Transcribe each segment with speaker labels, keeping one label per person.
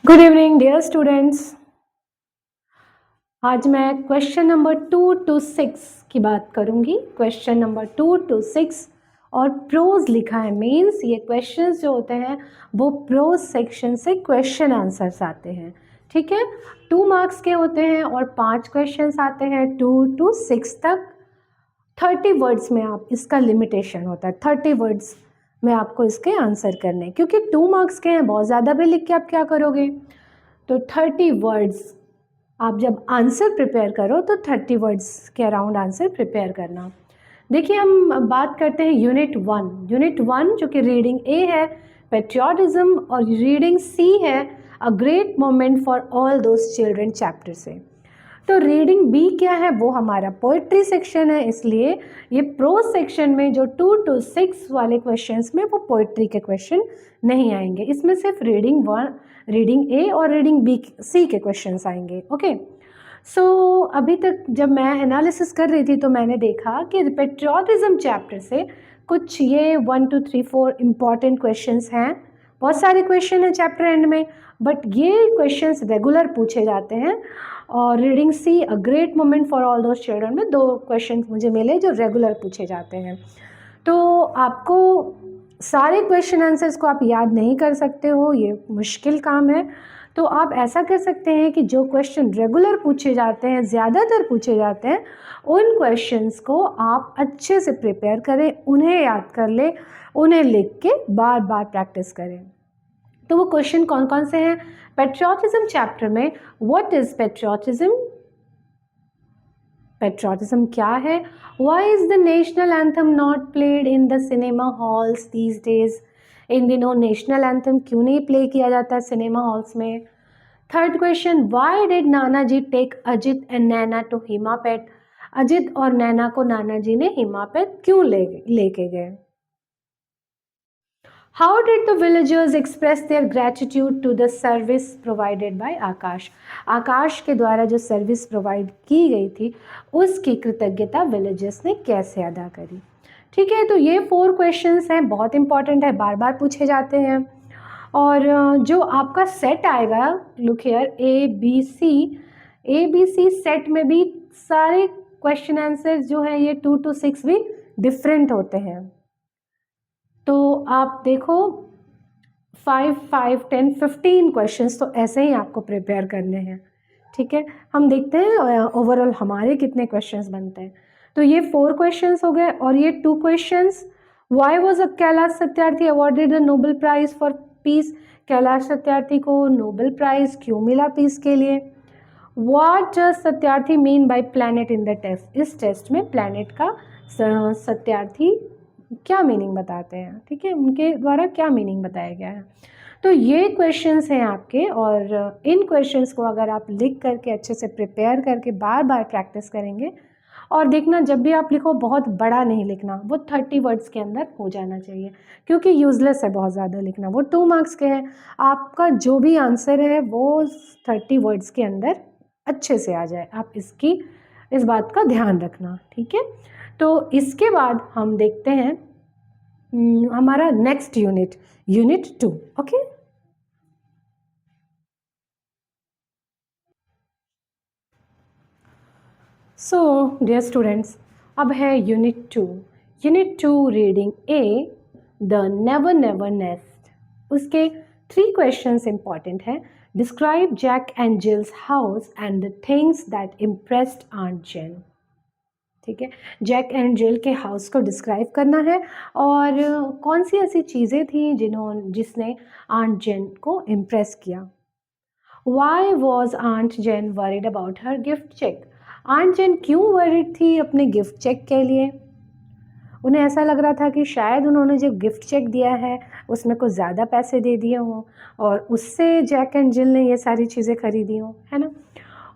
Speaker 1: Good evening dear students. आज मैं question number 2 to 6 की बात करूंगी। क्वेश्चन नंबर 2 to 6 और प्रोज लिखा है। मीन्स ये क्वेश्चंस जो होते हैं वो प्रोज सेक्शन से क्वेश्चन आंसर्स आते हैं। ठीक है, 2 मार्क्स के होते हैं और 5 क्वेश्चंस आते हैं 2 to 6 तक। 30 वर्ड्स में आप इसका लिमिटेशन होता है, 30 वर्ड्स में आपको इसके आंसर करने हैं। क्योंकि 2 मार्क्स के हैं, बहुत ज़्यादा भी लिख के आप क्या करोगे। तो 30 वर्ड्स आप जब आंसर प्रिपेयर करो तो 30 वर्ड्स के अराउंड आंसर प्रिपेयर करना। देखिए, हम बात करते हैं यूनिट 1 जो कि रीडिंग ए है पेट्रियाटिज्म, और रीडिंग सी है अ great moment for all those children chapter से। तो रीडिंग बी क्या है, वो हमारा पोइट्री सेक्शन है। इसलिए ये प्रोज सेक्शन में जो 2 to 6 वाले क्वेश्चंस में वो पोइट्री के क्वेश्चन नहीं आएंगे। इसमें सिर्फ रीडिंग ए और रीडिंग बी सी के क्वेश्चंस आएंगे। ओके, सो अभी तक जब मैं एनालिसिस कर रही थी तो मैंने देखा कि पेट्रियाटिज्म चैप्टर से कुछ ये 1 2 3 4 इम्पॉर्टेंट क्वेश्चंस हैं। बहुत सारे क्वेश्चन हैं चैप्टर एंड में, बट ये क्वेश्चंस रेगुलर पूछे जाते हैं। और reading C a great moment for all those children में 2 क्वेश्चंस मुझे मिले जो रेगुलर पूछे जाते हैं। तो आपको सारे क्वेश्चन आंसर्स को आप याद नहीं कर सकते हो, ये मुश्किल काम है। तो आप ऐसा कर सकते हैं कि जो क्वेश्चन रेगुलर पूछे जाते हैं, ज़्यादातर पूछे जाते हैं, उन क्वेश्चंस को आप अच्छे से प्रिपेयर करें, उन्हें याद कर लें, उन्हें लिख के बार बार प्रैक्टिस करें। तो वो क्वेश्चन कौन कौन से हैं पेट्रियाटिज्म चैप्टर में। व्हाट इज पेट्रियाटिज्म, पेट्रियाटिज्म क्या है। Why is the national anthem not played in the cinema halls these days, इन दिनों नेशनल एंथम क्यों नहीं प्ले किया जाता है सिनेमा हॉल्स में। Third question, why did Nana ji take Ajit and Naina to Himapet, Ajit और नैना को नाना जी ने हिमापेट क्यों लेके गए। How did the villagers express their gratitude to the service provided by आकाश, आकाश के द्वारा जो सर्विस प्रोवाइड की गई थी उसकी कृतज्ञता विलेजर्स ने कैसे अदा करी। ठीक है, तो ये 4 क्वेश्चंस हैं, बहुत इंपॉर्टेंट है, बार बार पूछे जाते हैं। और जो आपका सेट आएगा, look here A B C set में भी सारे क्वेश्चन आंसर्स जो हैं ये 2 to 6 भी डिफरेंट होते हैं। तो आप देखो 5 5 10 15 क्वेश्चंस तो ऐसे ही आपको प्रिपेयर करने हैं। ठीक है, हम देखते हैं ओवरऑल हमारे कितने क्वेश्चंस बनते हैं। तो ये 4 क्वेश्चंस हो गए और ये 2 questions. Why was Kailash Satyarthi awarded the Nobel prize for peace, Kailash Satyarthi को नोबेल प्राइज क्यों मिला पीस के लिए। What does Satyarthi mean by planet in the test, इस टेस्ट में प्लैनेट का सत्यार्थी क्या मीनिंग बताते हैं। ठीक है, उनके द्वारा क्या मीनिंग बताया गया है। तो ये क्वेश्चंस हैं आपके, और इन क्वेश्चंस को अगर आप लिख करके अच्छे से प्रिपेयर करके बार बार प्रैक्टिस करेंगे, और देखना जब भी आप लिखो बहुत बड़ा नहीं लिखना, वो 30 वर्ड्स के अंदर हो जाना चाहिए, क्योंकि यूजलेस है बहुत ज़्यादा लिखना। वो 2 मार्क्स के हैं, आपका जो भी आंसर है वो 30 वर्ड्स के अंदर अच्छे से आ जाए। आप इस बात का ध्यान रखना। ठीक है, तो इसके बाद हम देखते हैं हमारा next unit 2। Okay, so dear students, अब है unit 2 reading A the never never nest. उसके 3 क्वेश्चंस इंपॉर्टेंट हैं। Describe Jack and Jill's house and the things that impressed Aunt Jane. ठीक है, जैक एंड जिल के हाउस को डिस्क्राइब करना है, और कौन सी ऐसी चीज़ें थी जिसने आंट जेन को इम्प्रेस किया। Why was Aunt Jane worried about her gift cheque, Aunt Jane क्यों वरीड थी अपने गिफ्ट चेक के लिए। उन्हें ऐसा लग रहा था कि शायद उन्होंने जो गिफ्ट चेक दिया है उसमें कुछ ज़्यादा पैसे दे दिए हों, और उससे जैक एंड जिल ने ये सारी चीज़ें खरीदी हों, है ना।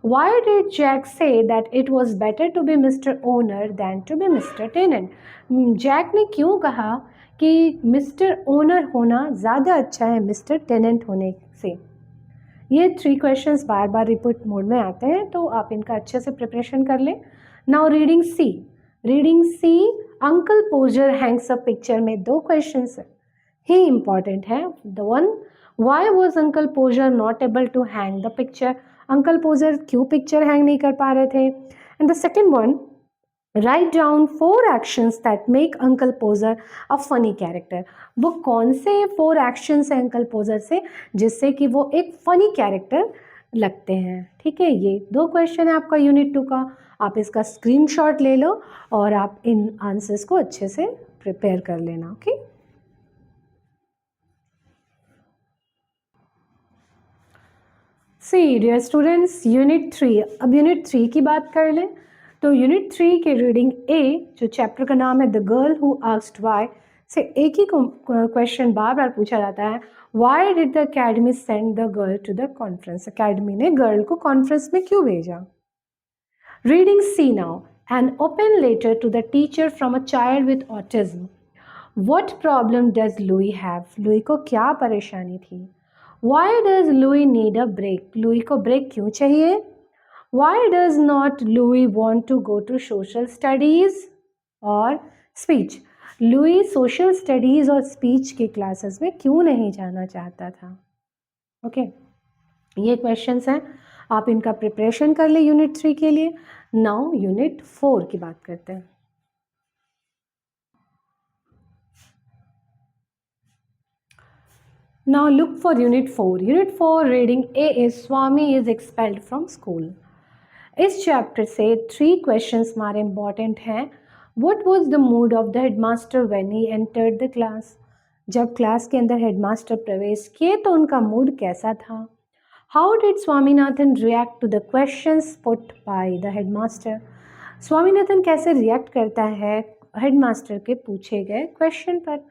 Speaker 1: Why did Jack say that it was better to be Mr. Owner than to be Mr. Tenant? Jack ने क्यों कहा कि मिस्टर ओनर होना ज़्यादा अच्छा है मिस्टर टेनेंट होने से। ये 3 क्वेश्चंस बार बार रिपीट मोड में आते हैं, तो आप इनका अच्छे से प्रिपरेशन कर लें। Now reading C Uncle Podger hangs a picture में 2 क्वेश्चंस ही इंपॉर्टेंट है। The one, why was Uncle Podger not able to hang the picture, Uncle Podger क्यों पिक्चर हैंग नहीं कर पा रहे थे। And the second one, write down 4 actions that make Uncle Podger a funny character, वो कौन से 4 एक्शंस हैं अंकल पोजर से जिससे कि वो एक फनी कैरेक्टर लगते हैं। ठीक है, ये 2 क्वेश्चन है आपका यूनिट 2 का, आप इसका स्क्रीनशॉट ले लो और आप इन आंसर्स को अच्छे से प्रिपेयर कर लेना। ओके, सी डियर स्टूडेंट्स, यूनिट 3, अब यूनिट 3 की बात कर लें तो यूनिट 3 के रीडिंग ए, जो चैप्टर का नाम है the girl who asked why, से एक ही क्वेश्चन बार बार पूछा जाता है, why did the academy send the girl to the conference, academy ने गर्ल को कॉन्फ्रेंस में क्यों भेजा। Reading C now, an open letter to the teacher from a child with autism, what problem does Louie have, Louie को क्या परेशानी थी। Why does Louie need a break, Louie को ब्रेक क्यों चाहिए। Why does not Louis want to go to social studies और speech? Louis social studies और speech की classes में क्यों नहीं जाना चाहता था। ओके, ये questions हैं, आप इनका preparation कर ले यूनिट 3 के लिए। नाउ यूनिट 4 की बात करते हैं। Now look for unit 4. Unit 4 reading A is Swami is expelled from school. इस चैप्टर से 3 क्वेश्चंस हमारे इम्पॉर्टेंट हैं। What was the mood off the headmaster when he entered the class, जब क्लास के अंदर हेडमास्टर प्रवेश किए तो उनका मूड कैसा था। How did Swaminathan react to the questions put by the headmaster, Swaminathan कैसे रिएक्ट करता है हेडमास्टर के पूछे गए क्वेश्चन पर।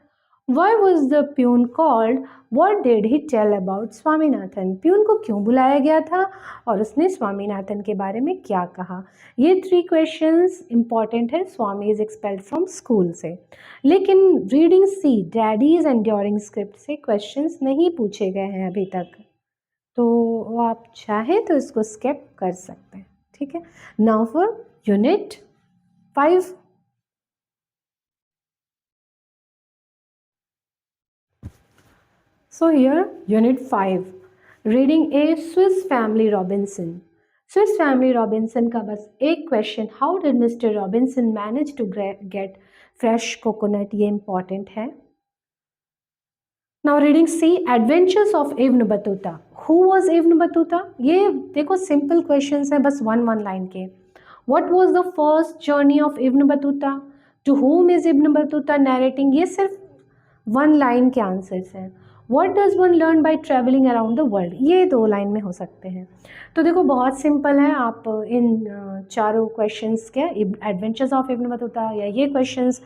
Speaker 1: Why was the peon called? What did he tell about Swaminathan, peon को क्यों बुलाया गया था और उसने स्वामीनाथन के बारे में क्या कहा। ये 3 क्वेश्चंस इंपॉर्टेंट है Swami is expelled from school से। लेकिन reading C daddies and during script से क्वेश्चंस नहीं पूछे गए हैं अभी तक, तो आप चाहें तो इसको स्किप कर सकते हैं। ठीक है, now for unit 5। So here unit 5 reading A Swiss Family Robinson. Swiss Family Robinson का बस एक question, how did Mr Robinson manage to get fresh coconut, ये इंपॉर्टेंट है। Now reading C adventures of Ibn Battuta, who was Ibn Battuta, ये देखो simple questions हैं बस 1 line के। What was the first journey of Ibn Battuta, to whom is Ibn Battuta narrating, ये सिर्फ 1 line के आंसर्स हैं। What does one learn by traveling around the world, ये 2 लाइन में हो सकते हैं। तो देखो बहुत सिंपल है, आप इन चारों क्वेश्चंस के एडवेंचर्स ऑफ इब्न बतूता या ये क्वेश्चंस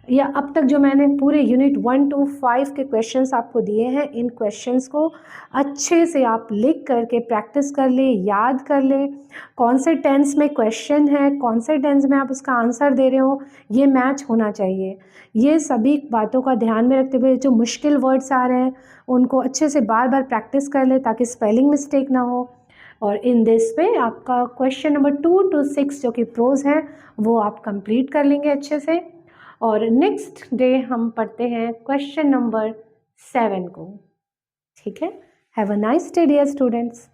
Speaker 1: या अब तक जो मैंने पूरे यूनिट 1 to 5 के क्वेश्चंस आपको दिए हैं, इन क्वेश्चंस को अच्छे से आप लिख करके प्रैक्टिस कर ले, याद कर ले, कौन से टेंस में क्वेश्चन है, कौन से टेंस में आप उसका आंसर दे रहे हो, ये मैच होना चाहिए। ये सभी बातों का ध्यान में रखते हुए जो मुश्किल वर्ड्स आ रहे हैं उनको अच्छे से बार बार प्रैक्टिस कर ले ताकि स्पेलिंग मिस्टेक ना हो। और इन दिस पे आपका क्वेश्चन नंबर 2 to 6 जो कि प्रोज हैं वो आप कंप्लीट कर लेंगे अच्छे से। और नेक्स्ट डे हम पढ़ते हैं क्वेश्चन नंबर 7 को। ठीक है, have a nice day dear students.